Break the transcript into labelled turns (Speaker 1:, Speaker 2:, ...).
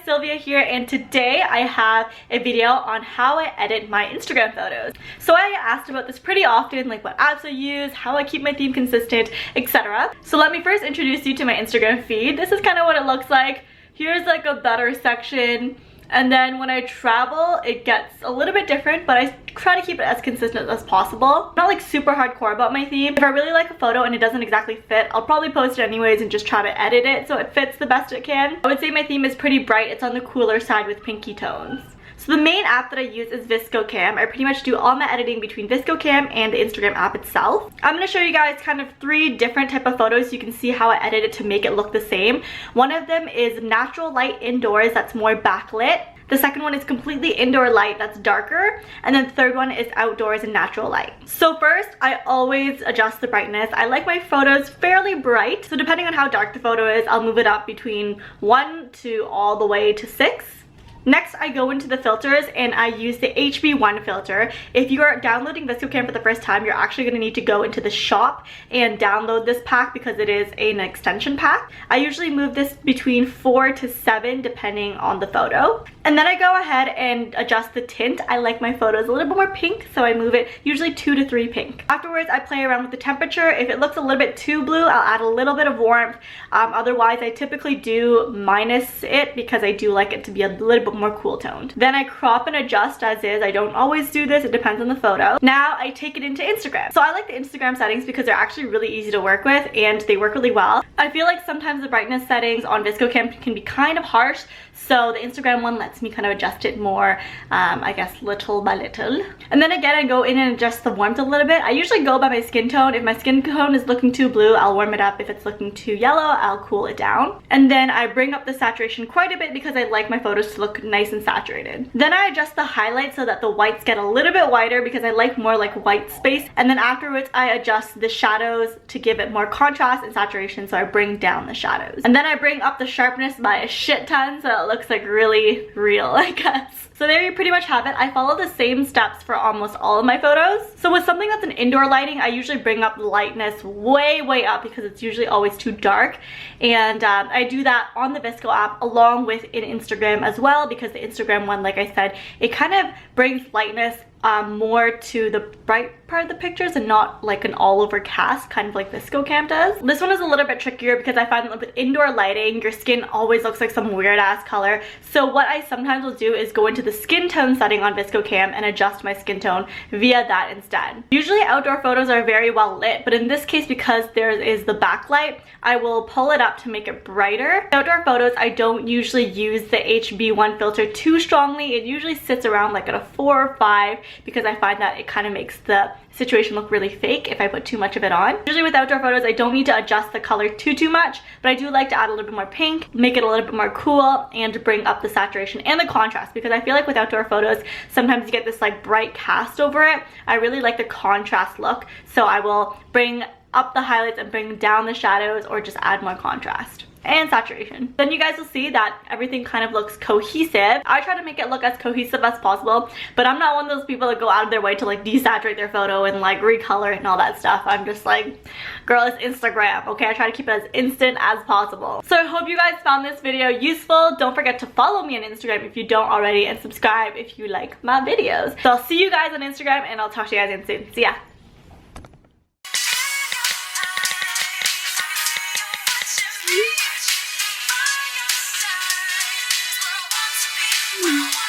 Speaker 1: Sylvia here, and today I have a video on how I edit my Instagram photos. So I get asked about this pretty often, like what apps I use, how I keep my theme consistent, etc. So let me first introduce you to my Instagram feed. This is kind of what it looks like. Here's like a better section. And then when I travel, it gets a little bit different, but I try to keep it as consistent as possible. I'm not like super hardcore about my theme. If I really like a photo and it doesn't exactly fit, I'll probably post it anyways and just try to edit it so it fits the best it can. I would say my theme is pretty bright. It's on the cooler side with pinky tones. So the main app that I use is VSCO Cam. I pretty much do all my editing between VSCO Cam and the Instagram app itself. I'm going to show you guys kind of 3 different type of photos so you can see how I edit it to make it look the same. One of them is natural light indoors that's more backlit. The second one is completely indoor light that's darker. And then the third one is outdoors and natural light. So first, I always adjust the brightness. I like my photos fairly bright. So depending on how dark the photo is, I'll move it up between 1 to all the way to 6. Next, I go into the filters and I use the HB1 filter. If you are downloading VSCO Cam for the first time, you're actually going to need to go into the shop and download this pack because it is an extension pack. I usually move this between 4 to 7 depending on the photo. And then I go ahead and adjust the tint. I like my photos a little bit more pink, so I move it usually 2 to 3 pink. Afterwards, I play around with the temperature. If it looks a little bit too blue, I'll add a little bit of warmth. Otherwise, I typically do minus it because I do like it to be a little bit more cool toned. Then I crop and adjust as is. I don't always do this, it depends on the photo. Now I take it into Instagram. So I like the Instagram settings because they're actually really easy to work with and they work really well. I feel like sometimes the brightness settings on VSCO Cam can be kind of harsh, so the Instagram one lets me kind of adjust it more, I guess little by little. And then again, I go in and adjust the warmth a little bit. I usually go by my skin tone. If my skin tone is looking too blue, I'll warm it up. If it's looking too yellow, I'll cool it down. And then I bring up the saturation quite a bit because I like my photos to look nice and saturated. Then I adjust the highlights so that the whites get a little bit whiter because I like more like white space. And then afterwards, I adjust the shadows to give it more contrast and saturation, so I bring down the shadows. And then I bring up the sharpness by a shit ton so it looks like really real, I guess. So there you pretty much have it. I follow the same steps for almost all of my photos. So with something that's an indoor lighting, I usually bring up the lightness way up because it's usually always too dark. And I do that on the VSCO app along with in Instagram as well, because the Instagram one, like I said, it kind of brings lightness more to the bright part of the pictures and not like an all over cast, kind of like VSCO Cam does. This one is a little bit trickier because I find that with indoor lighting, your skin always looks like some weird ass color. So what I sometimes will do is go into the skin tone setting on VSCO Cam and adjust my skin tone via that instead. Usually outdoor photos are very well lit, but in this case, because there is the backlight, I will pull it up to make it brighter. Outdoor photos, I don't usually use the HB1 filter too strongly. It usually sits around like at a 4 or 5 because I find that it kind of makes the situation look really fake if I put too much of it on. Usually with outdoor photos, I don't need to adjust the color too much, but I do like to add a little bit more pink, make it a little bit more cool, and bring up the saturation and the contrast, because I feel like with outdoor photos, sometimes you get this like bright cast over it. I really like the contrast look, so I will bring up the highlights and bring down the shadows or just add more contrast and saturation. Then you guys will see that everything kind of looks cohesive. I try to make it look as cohesive as possible, but I'm not one of those people that go out of their way to like desaturate their photo and like recolor it and all that stuff. I'm just like, girl, it's Instagram, okay? I try to keep it as instant as possible. So I hope you guys found this video useful. Don't forget to follow me on Instagram if you don't already, and subscribe if you like my videos. So I'll see you guys on Instagram and I'll talk to you guys again soon. See ya.
Speaker 2: I want to be